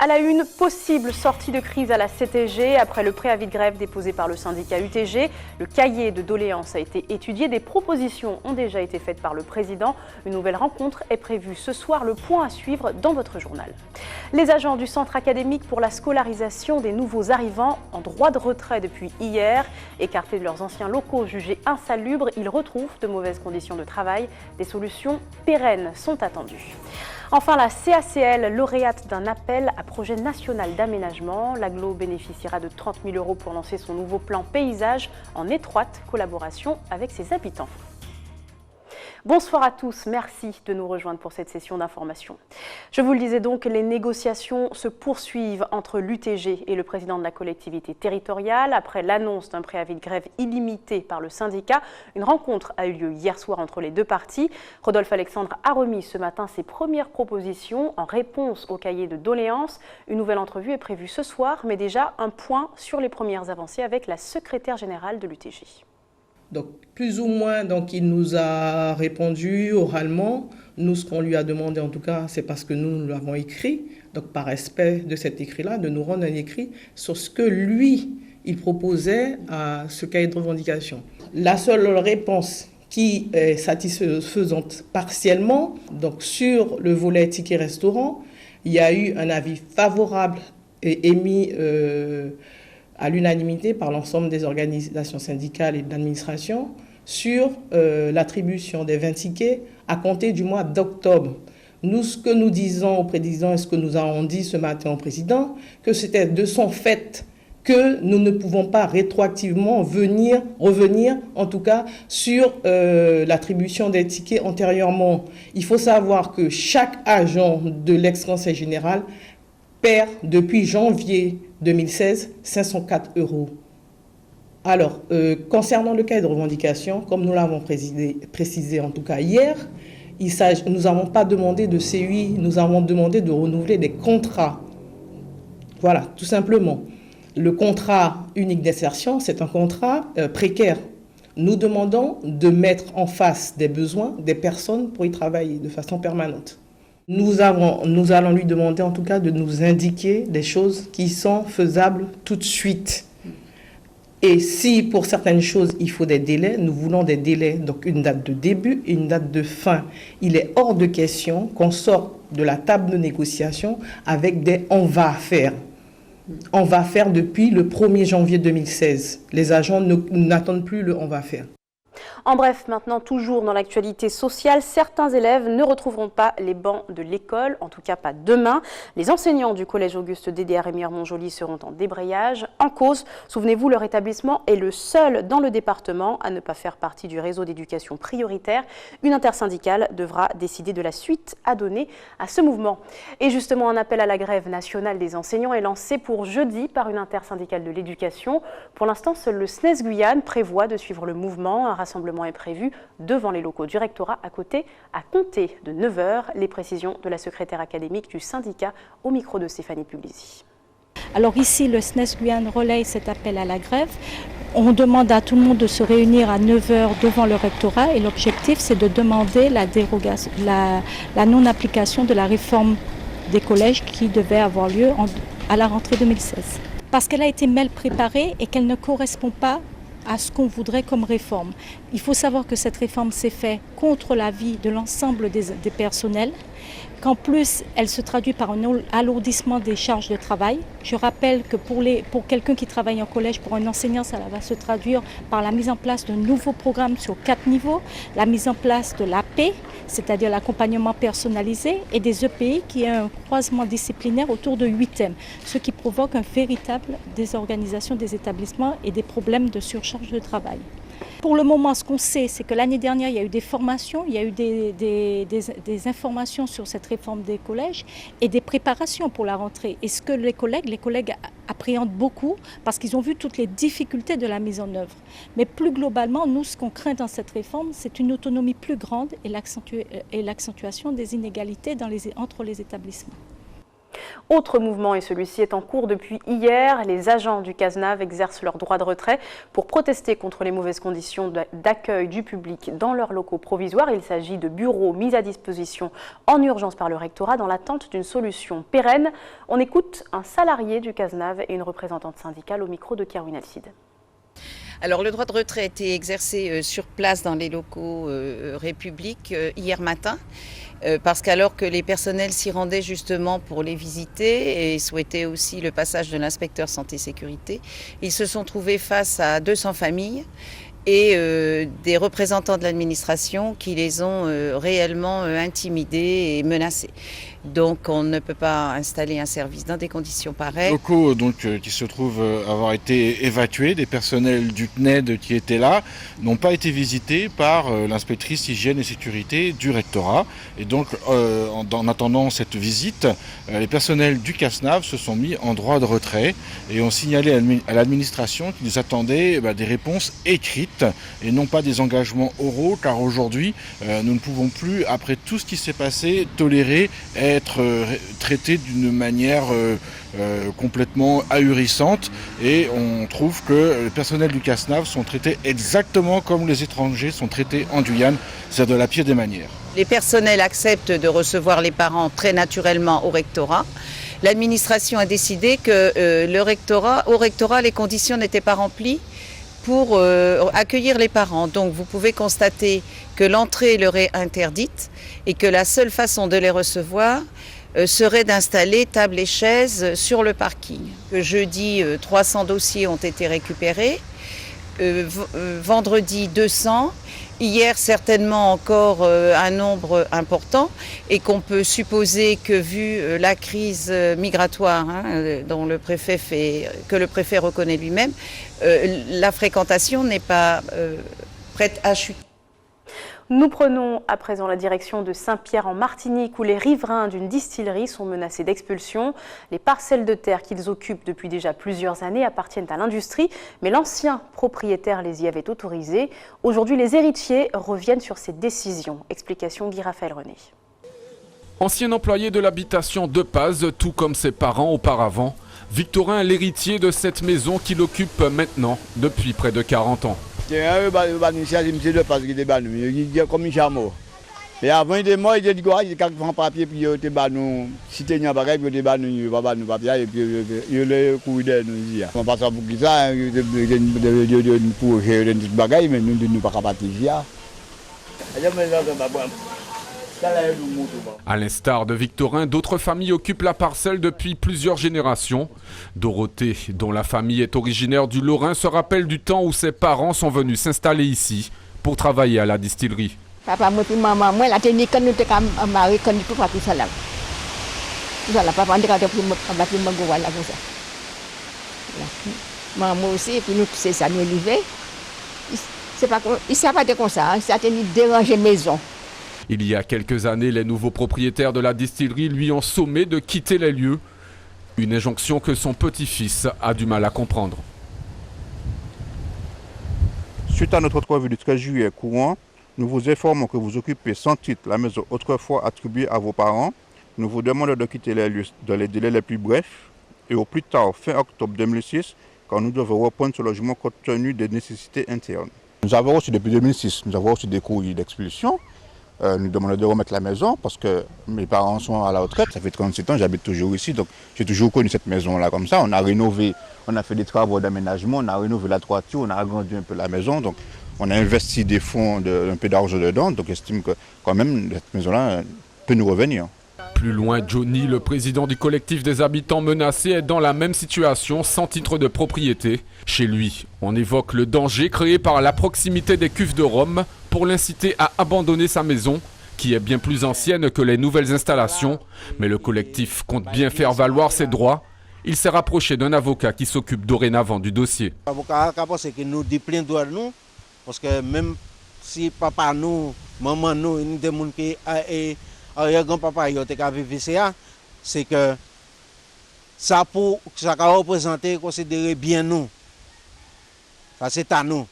À la une, possible sortie de crise à la CTG. Après le préavis de grève déposé par le syndicat UTG, le cahier de doléances a été étudié. Des propositions ont déjà été faites par le président. Une nouvelle rencontre est prévue ce soir. Le point à suivre dans votre journal. Les agents du centre académique pour la scolarisation des nouveaux arrivants en droit de retrait depuis hier. Écartés de leurs anciens locaux jugés insalubres, ils retrouvent de mauvaises conditions de travail. Des solutions pérennes sont attendues. Enfin, la CACL, lauréate d'un appel à projet national d'aménagement. L'agglo bénéficiera de 30 000 € pour lancer son nouveau plan paysage en étroite collaboration avec ses habitants. Bonsoir à tous, merci de nous rejoindre pour cette session d'information. Je vous le disais donc, les négociations se poursuivent entre l'UTG et le président de la collectivité territoriale. Après l'annonce d'un préavis de grève illimité par le syndicat, une rencontre a eu lieu hier soir entre les deux parties. Rodolphe Alexandre a remis ce matin ses premières propositions en réponse au cahier de doléances. Une nouvelle entrevue est prévue ce soir, mais déjà un point sur les premières avancées avec la secrétaire générale de l'UTG. Donc, plus ou moins, il nous a répondu oralement. Nous, ce qu'on lui a demandé, en tout cas, c'est parce que nous l'avons écrit. Donc, par respect de cet écrit-là, de nous rendre un écrit sur ce que lui, il proposait à ce cahier de revendication. La seule réponse qui est satisfaisante partiellement, donc sur le volet ticket restaurant, il y a eu un avis favorable et émis à l'unanimité par l'ensemble des organisations syndicales et de l'administration sur l'attribution des 20 tickets à compter du mois d'octobre. Nous, ce que nous disons au président et ce que nous avons dit ce matin au président, que c'était de son fait que nous ne pouvons pas rétroactivement revenir en tout cas sur l'attribution des tickets antérieurement. Il faut savoir que chaque agent de l'ex-conseil général perd depuis janvier 2016 504 €. Alors, concernant le cahier de revendication, comme nous l'avons précisé en tout cas hier, nous n'avons pas demandé de CUI, nous avons demandé de renouveler des contrats. Voilà, tout simplement. Le contrat unique d'insertion, c'est un contrat précaire. Nous demandons de mettre en face des besoins des personnes pour y travailler de façon permanente. Nous allons lui demander en tout cas de nous indiquer des choses qui sont faisables tout de suite. Et si pour certaines choses il faut des délais, nous voulons des délais, donc une date de début et une date de fin. Il est hors de question qu'on sorte de la table de négociation avec des « on va faire ». On va faire depuis le 1er janvier 2016. Les agents n'attendent plus le « on va faire ». En bref, maintenant, toujours dans l'actualité sociale, certains élèves ne retrouveront pas les bancs de l'école, en tout cas pas demain. Les enseignants du collège Auguste Dédé à Rémière-Montjoly seront en débrayage. En cause, souvenez-vous, leur établissement est le seul dans le département à ne pas faire partie du réseau d'éducation prioritaire. Une intersyndicale devra décider de la suite à donner à ce mouvement. Et justement, un appel à la grève nationale des enseignants est lancé pour jeudi par une intersyndicale de l'éducation. Pour l'instant, seul le SNES Guyane prévoit de suivre le mouvement. Un rassemblement est prévu devant les locaux du rectorat à compter de 9 h. Les précisions de la secrétaire académique du syndicat au micro de Stéphanie Puglisi. Alors ici, le SNES Guyane relaye cet appel à la grève. On demande à tout le monde de se réunir à 9 h devant le rectorat et l'objectif c'est de demander la non-application de la réforme des collèges qui devait avoir lieu à la rentrée 2016. Parce qu'elle a été mal préparée et qu'elle ne correspond pas à ce qu'on voudrait comme réforme. Il faut savoir que cette réforme s'est faite contre l'avis de l'ensemble des personnels, qu'en plus elle se traduit par un alourdissement des charges de travail. Je rappelle que pour quelqu'un qui travaille en collège, pour un enseignant, ça va se traduire par la mise en place d'un nouveau programme sur 4 niveaux, la mise en place de l'AP, c'est-à-dire l'accompagnement personnalisé, et des EPI qui est un croisement disciplinaire autour de 8 thèmes, ce qui provoque une véritable désorganisation des établissements et des problèmes de surcharge de travail. Pour le moment, ce qu'on sait, c'est que l'année dernière, il y a eu des formations, il y a eu des informations sur cette réforme des collèges et des préparations pour la rentrée. Et ce que les collègues appréhendent beaucoup parce qu'ils ont vu toutes les difficultés de la mise en œuvre. Mais plus globalement, nous, ce qu'on craint dans cette réforme, c'est une autonomie plus grande et l'accentuation des inégalités entre les établissements. Autre mouvement, et celui-ci est en cours depuis hier, les agents du CASNAV exercent leur droit de retrait pour protester contre les mauvaises conditions d'accueil du public dans leurs locaux provisoires. Il s'agit de bureaux mis à disposition en urgence par le rectorat dans l'attente d'une solution pérenne. On écoute un salarié du CASNAV et une représentante syndicale au micro de Kerwin Alcide. Alors le droit de retrait a été exercé sur place dans les locaux République hier matin. Parce qu'alors que les personnels s'y rendaient justement pour les visiter et souhaitaient aussi le passage de l'inspecteur santé-sécurité, ils se sont trouvés face à 200 familles et des représentants de l'administration qui les ont réellement intimidés et menacés. Donc on ne peut pas installer un service dans des conditions pareilles. Locaux qui se trouvent avoir été évacués, des personnels du CNED qui étaient là n'ont pas été visités par l'inspectrice hygiène et sécurité du rectorat. Et donc en attendant cette visite, les personnels du CASNAV se sont mis en droit de retrait et ont signalé à l'administration qu'ils attendaient des réponses écrites et non pas des engagements oraux, car aujourd'hui nous ne pouvons plus, après tout ce qui s'est passé, tolérer être traité d'une manière complètement ahurissante, et on trouve que le personnel du CASNAV sont traités exactement comme les étrangers sont traités en Guyane, c'est de la pire des manières. Les personnels acceptent de recevoir les parents très naturellement au rectorat. L'administration a décidé que au rectorat, les conditions n'étaient pas remplies pour accueillir les parents. Donc vous pouvez constater que l'entrée leur est interdite et que la seule façon de les recevoir serait d'installer tables et chaises sur le parking. Jeudi, 300 dossiers ont été récupérés, vendredi 200, hier certainement encore un nombre important, et qu'on peut supposer que vu la crise migratoire dont que le préfet reconnaît lui-même, la fréquentation n'est pas prête à chuter. Nous prenons à présent la direction de Saint-Pierre en Martinique, où les riverains d'une distillerie sont menacés d'expulsion. Les parcelles de terre qu'ils occupent depuis déjà plusieurs années appartiennent à l'industrie, mais l'ancien propriétaire les y avait autorisés. Aujourd'hui, les héritiers reviennent sur cette décision. Explication Guy-Raphaël René. Ancien employé de l'habitation de Paz, tout comme ses parents auparavant, Victorin est l'héritier de cette maison qu'il occupe maintenant depuis près de 40 ans. Et avant il est mort, il a dit qu'il y a quelques papiers, puis il a dit si tu as pareil, il a dit papier, et puis il a couru de nous. On passe pour qui ça, pour gérer des bagages, mais nous ne pouvons pas partir. À l'instar de Victorin, d'autres familles occupent la parcelle depuis plusieurs générations. Dorothée, dont la famille est originaire du Lorrain, se rappelle du temps où ses parents sont venus s'installer ici pour travailler à la distillerie. Papa, moi et maman, moi, la technique, quand nous sommes mariés, quand nous sommes pas tout ça là. Tout ça là, papa, on est quand on va faire un là comme ça. Maman aussi, et puis nous, c'est ça, nous l'hiver. Il ne savent pas de comme ça, ça a dérangé maison. Il y a quelques années, les nouveaux propriétaires de la distillerie lui ont sommé de quitter les lieux. Une injonction que son petit-fils a du mal à comprendre. Suite à notre entrevue du 13 juillet courant, nous vous informons que vous occupez sans titre la maison autrefois attribuée à vos parents. Nous vous demandons de quitter les lieux dans les délais les plus brefs et au plus tard fin octobre 2006, quand nous devons reprendre ce logement compte tenu des nécessités internes. Nous avons reçu depuis 2006, nous avons reçu des courriers d'expulsion. Nous demandons de remettre la maison parce que mes parents sont à la retraite, ça fait 37 ans, j'habite toujours ici, donc j'ai toujours connu cette maison-là comme ça. On a rénové, on a fait des travaux d'aménagement, on a rénové la toiture, on a agrandi un peu la maison, donc on a investi des fonds, un peu d'argent dedans, donc j'estime que quand même cette maison-là peut nous revenir. Plus loin, Johnny, le président du collectif des habitants menacés, est dans la même situation, sans titre de propriété. Chez lui, on évoque le danger créé par la proximité des cuves de Rome pour l'inciter à abandonner sa maison, qui est bien plus ancienne que les nouvelles installations. Mais le collectif compte bien faire valoir ses droits. Il s'est rapproché d'un avocat qui s'occupe dorénavant du dossier. L'avocat a pensé que nous dit plein droit nous, parce que même si papa nous, maman nous, nous des gens qui arrière-grand-papa il a vécu ça, c'est que ça a représenté, considérer bien nous. Ça c'est à nous.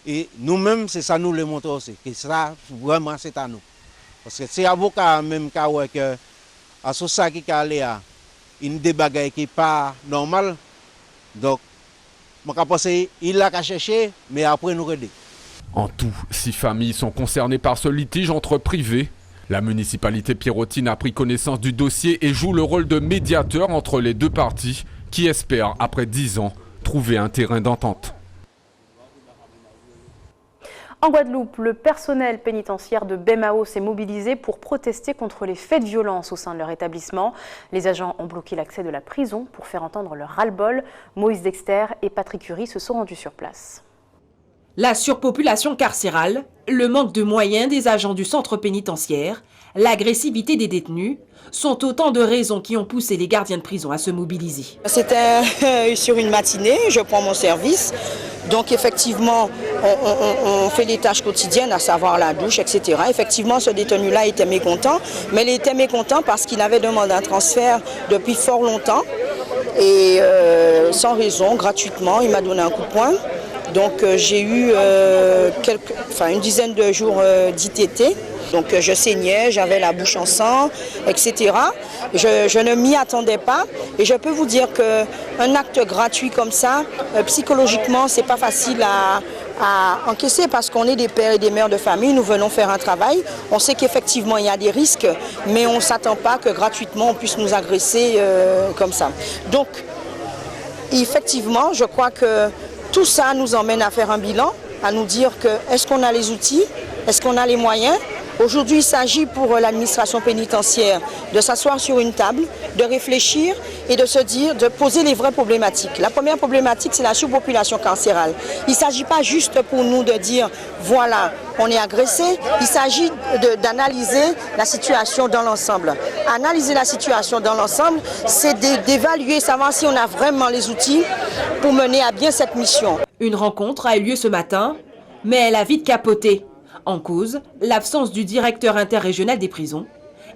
Et nous-mêmes, c'est ça nous le montrons aussi, que ça vraiment c'est à nous. Parce que c'est l'avocat même qui a que à ce ça qui est allé à une des bagailles qui n'est pas normale. Donc, je pense qu'il a qu'à chercher, mais après nous aider. En tout, 6 familles sont concernées par ce litige entre privés. La municipalité pierrottine a pris connaissance du dossier et joue le rôle de médiateur entre les deux parties qui espèrent, après 10 ans, trouver un terrain d'entente. En Guadeloupe, le personnel pénitentiaire de Bemao s'est mobilisé pour protester contre les faits de violence au sein de leur établissement. Les agents ont bloqué l'accès de la prison pour faire entendre leur ras-le-bol. Moïse Dexter et Patrick Curie se sont rendus sur place. La surpopulation carcérale, le manque de moyens des agents du centre pénitentiaire, l'agressivité des détenus sont autant de raisons qui ont poussé les gardiens de prison à se mobiliser. C'était sur une matinée, je prends mon service. Donc effectivement, on fait les tâches quotidiennes, à savoir la douche, etc. Effectivement, ce détenu-là était mécontent, mais il était mécontent parce qu'il avait demandé un transfert depuis fort longtemps. Et sans raison, gratuitement, il m'a donné un coup de poing. Donc j'ai eu une dizaine de jours d'ITT. Donc je saignais, j'avais la bouche en sang, etc. Je ne m'y attendais pas. Et je peux vous dire qu'un acte gratuit comme ça, psychologiquement, c'est pas facile à encaisser parce qu'on est des pères et des mères de famille, nous venons faire un travail. On sait qu'effectivement il y a des risques, mais on ne s'attend pas que gratuitement on puisse nous agresser comme ça. Donc effectivement, je crois que tout ça nous emmène à faire un bilan, à nous dire que est-ce qu'on a les outils, est-ce qu'on a les moyens. Aujourd'hui, il s'agit pour l'administration pénitentiaire de s'asseoir sur une table, de réfléchir et de se dire, de poser les vraies problématiques. La première problématique, c'est la surpopulation carcérale. Il ne s'agit pas juste pour nous de dire, voilà, on est agressé. Il s'agit d'analyser la situation dans l'ensemble. Analyser la situation dans l'ensemble, c'est d'évaluer, savoir si on a vraiment les outils pour mener à bien cette mission. Une rencontre a eu lieu ce matin, mais elle a vite capoté. En cause, l'absence du directeur interrégional des prisons.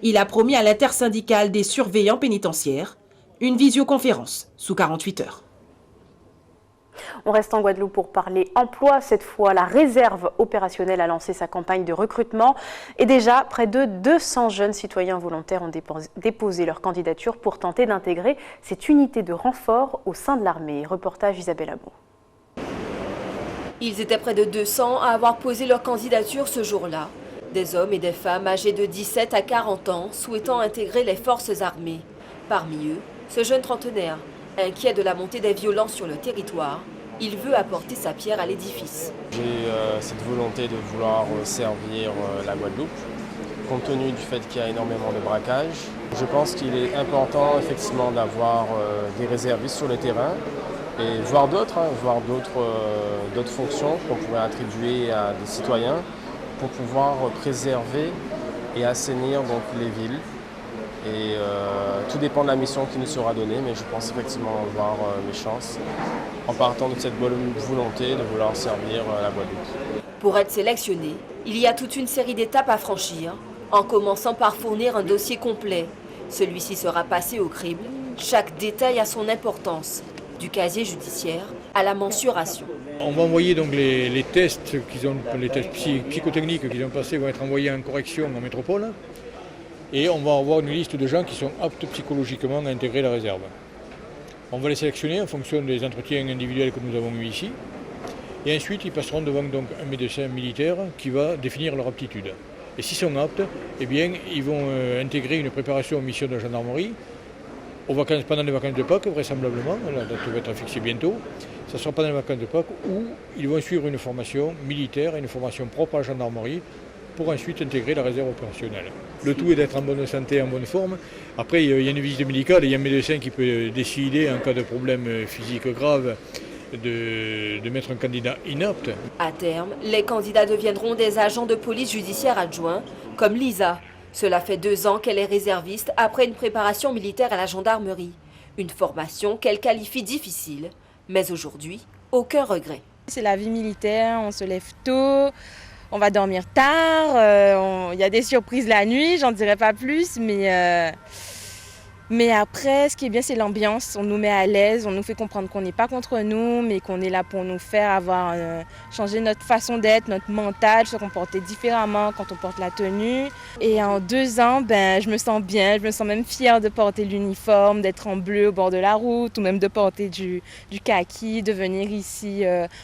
Il a promis à l'intersyndicale des surveillants pénitentiaires une visioconférence sous 48 heures. On reste en Guadeloupe pour parler emploi. Cette fois, la réserve opérationnelle a lancé sa campagne de recrutement. Et déjà, près de 200 jeunes citoyens volontaires ont déposé leur candidature pour tenter d'intégrer cette unité de renfort au sein de l'armée. Reportage Isabelle Amo. Ils étaient près de 200 à avoir posé leur candidature ce jour-là. Des hommes et des femmes âgés de 17 à 40 ans souhaitant intégrer les forces armées. Parmi eux, ce jeune trentenaire, inquiet de la montée des violences sur le territoire, il veut apporter sa pierre à l'édifice. J'ai cette volonté de vouloir servir la Guadeloupe, compte tenu du fait qu'il y a énormément de braquages. Je pense qu'il est important effectivement d'avoir des réservistes sur le terrain, et voir d'autres fonctions qu'on pourrait attribuer à des citoyens pour pouvoir préserver et assainir donc les villes. Et tout dépend de la mission qui nous sera donnée, mais je pense effectivement avoir mes chances en partant de cette bonne volonté de vouloir servir la Guadeloupe. Pour être sélectionné, il y a toute une série d'étapes à franchir, en commençant par fournir un dossier complet. Celui-ci sera passé au crible, chaque détail a son importance. Du casier judiciaire à la mensuration. On va envoyer donc les tests psychotechniques qu'ils ont passés vont être envoyés en correction en métropole et on va avoir une liste de gens qui sont aptes psychologiquement à intégrer la réserve. On va les sélectionner en fonction des entretiens individuels que nous avons eus ici et ensuite ils passeront devant donc un médecin militaire qui va définir leur aptitude. Et s'ils sont aptes, eh bien, ils vont intégrer une préparation aux missions de gendarmerie pendant les vacances de Pâques, vraisemblablement, la date va être fixée bientôt. Ça sera pendant les vacances de Pâques où ils vont suivre une formation militaire et une formation propre à la gendarmerie pour ensuite intégrer la réserve opérationnelle. Le tout est d'être en bonne santé, en bonne forme. Après, il y a une visite médicale et il y a un médecin qui peut décider, en cas de problème physique grave, de mettre un candidat inapte. À terme, les candidats deviendront des agents de police judiciaire adjoints, comme Lisa. Cela fait 2 ans qu'elle est réserviste après une préparation militaire à la gendarmerie. Une formation qu'elle qualifie difficile, mais aujourd'hui, aucun regret. C'est la vie militaire, on se lève tôt, on va dormir tard, il y a des surprises la nuit, j'en dirai pas plus, mais Mais après, ce qui est bien, c'est l'ambiance. On nous met à l'aise, on nous fait comprendre qu'on n'est pas contre nous, mais qu'on est là pour nous faire changer notre façon d'être, notre mental, se comporter différemment quand on porte la tenue. Et en 2 ans, je me sens bien, je me sens même fière de porter l'uniforme, d'être en bleu au bord de la route, ou même de porter du kaki, de venir ici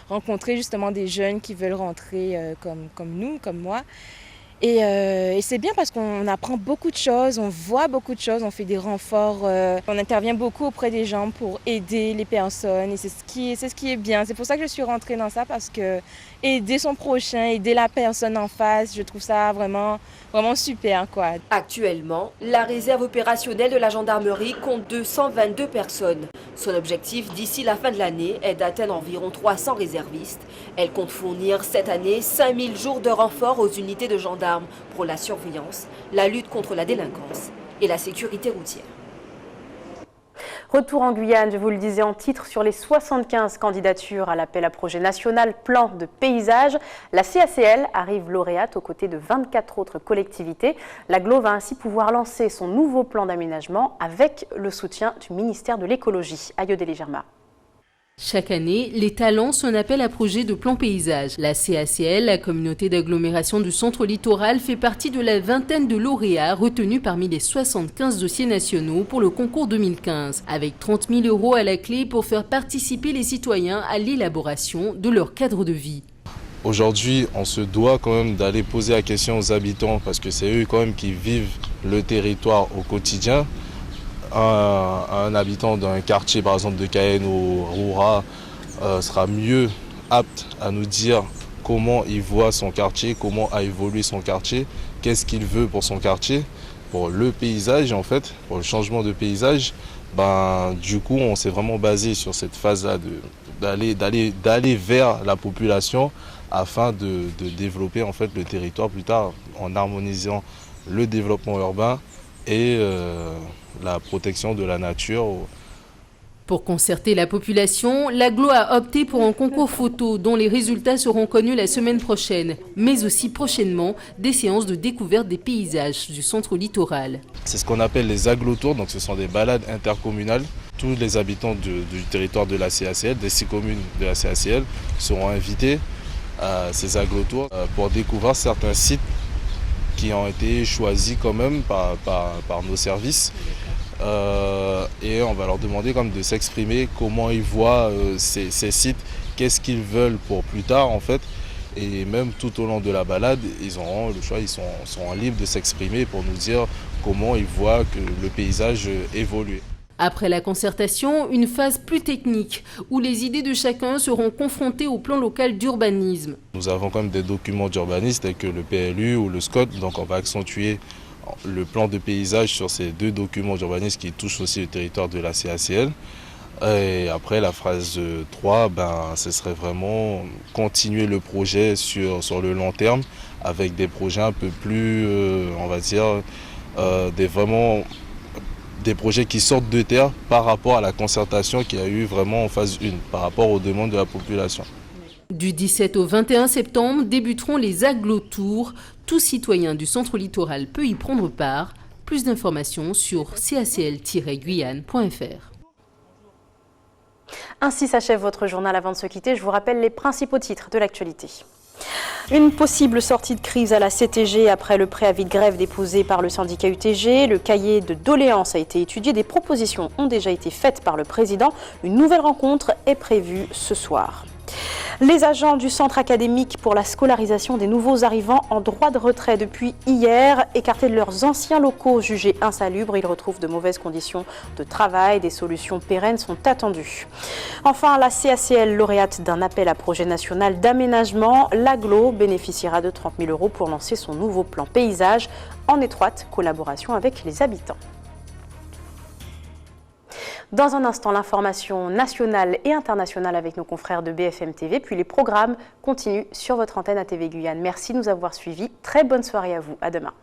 rencontrer justement des jeunes qui veulent rentrer comme nous, comme moi. Et c'est bien parce qu'on apprend beaucoup de choses, on voit beaucoup de choses, on fait des renforts, on intervient beaucoup auprès des gens pour aider les personnes et c'est ce qui est bien. C'est pour ça que je suis rentrée dans ça parce que aider son prochain, aider la personne en face, je trouve ça vraiment super, quoi. Actuellement, la réserve opérationnelle de la gendarmerie compte 222 personnes. Son objectif d'ici la fin de l'année est d'atteindre environ 300 réservistes. Elle compte fournir cette année 5000 jours de renfort aux unités de gendarmes pour la surveillance, la lutte contre la délinquance et la sécurité routière. Retour en Guyane, je vous le disais en titre, sur les 75 candidatures à l'appel à projet national plan de paysage. La CACL arrive lauréate aux côtés de 24 autres collectivités. L'Agglo va ainsi pouvoir lancer son nouveau plan d'aménagement avec le soutien du ministère de l'écologie. Ayodele Germa. Chaque année, l'État lance un appel à projet de plan paysage. La CACL, la communauté d'agglomération du centre littoral, fait partie de la vingtaine de lauréats retenus parmi les 75 dossiers nationaux pour le concours 2015, avec 30 000 € à la clé pour faire participer les citoyens à l'élaboration de leur cadre de vie. Aujourd'hui, on se doit quand même d'aller poser la question aux habitants parce que c'est eux quand même qui vivent le territoire au quotidien. Un habitant d'un quartier par exemple de Cayenne ou Roura sera mieux apte à nous dire comment il voit son quartier, comment a évolué son quartier, qu'est-ce qu'il veut pour son quartier, pour le paysage en fait, pour le changement de paysage. Du coup on s'est vraiment basé sur cette phase-là d'aller vers la population afin de développer en fait le territoire plus tard en harmonisant le développement urbain et la protection de la nature. Pour concerter la population, l'Agglo a opté pour un concours photo dont les résultats seront connus la semaine prochaine, mais aussi prochainement des séances de découverte des paysages du centre littoral. C'est ce qu'on appelle les agglotours, donc ce sont des balades intercommunales. Tous les habitants du territoire de la CACL, des 6 communes de la CACL, seront invités à ces agglotours pour découvrir certains sites qui ont été choisis quand même par nos services. Et on va leur demander comme de s'exprimer, comment ils voient ces sites, qu'est-ce qu'ils veulent pour plus tard en fait. Et même tout au long de la balade, ils auront le choix, ils seront libres de s'exprimer pour nous dire comment ils voient que le paysage évolue. Après la concertation, une phase plus technique où les idées de chacun seront confrontées au plan local d'urbanisme. Nous avons quand même des documents d'urbanisme tels que le PLU ou le SCOT, donc on va accentuer le plan de paysage sur ces 2 documents d'urbanisme qui touchent aussi le territoire de la CACL. Et après la phase 3, ce serait vraiment continuer le projet sur le long terme avec des projets un peu plus, on va dire, des projets qui sortent de terre par rapport à la concertation qu'il y a eu vraiment en phase 1, par rapport aux demandes de la population. Du 17 au 21 septembre débuteront les agglotours. Tout citoyen du centre littoral peut y prendre part. Plus d'informations sur cacl-guyane.fr. Ainsi s'achève votre journal. Avant de se quitter, je vous rappelle les principaux titres de l'actualité. Une possible sortie de crise à la CTG après le préavis de grève déposé par le syndicat UTG. Le cahier de doléances a été étudié. Des propositions ont déjà été faites par le président. Une nouvelle rencontre est prévue ce soir. Les agents du centre académique pour la scolarisation des nouveaux arrivants en droit de retrait depuis hier, écartés de leurs anciens locaux jugés insalubres, ils retrouvent de mauvaises conditions de travail. Des solutions pérennes sont attendues. Enfin, la CACL, lauréate d'un appel à projet national d'aménagement, l'Agglo bénéficiera de 30 000 € pour lancer son nouveau plan paysage en étroite collaboration avec les habitants. Dans un instant, l'information nationale et internationale avec nos confrères de BFM TV, puis les programmes continuent sur votre antenne ATV Guyane. Merci de nous avoir suivis. Très bonne soirée à vous. À demain.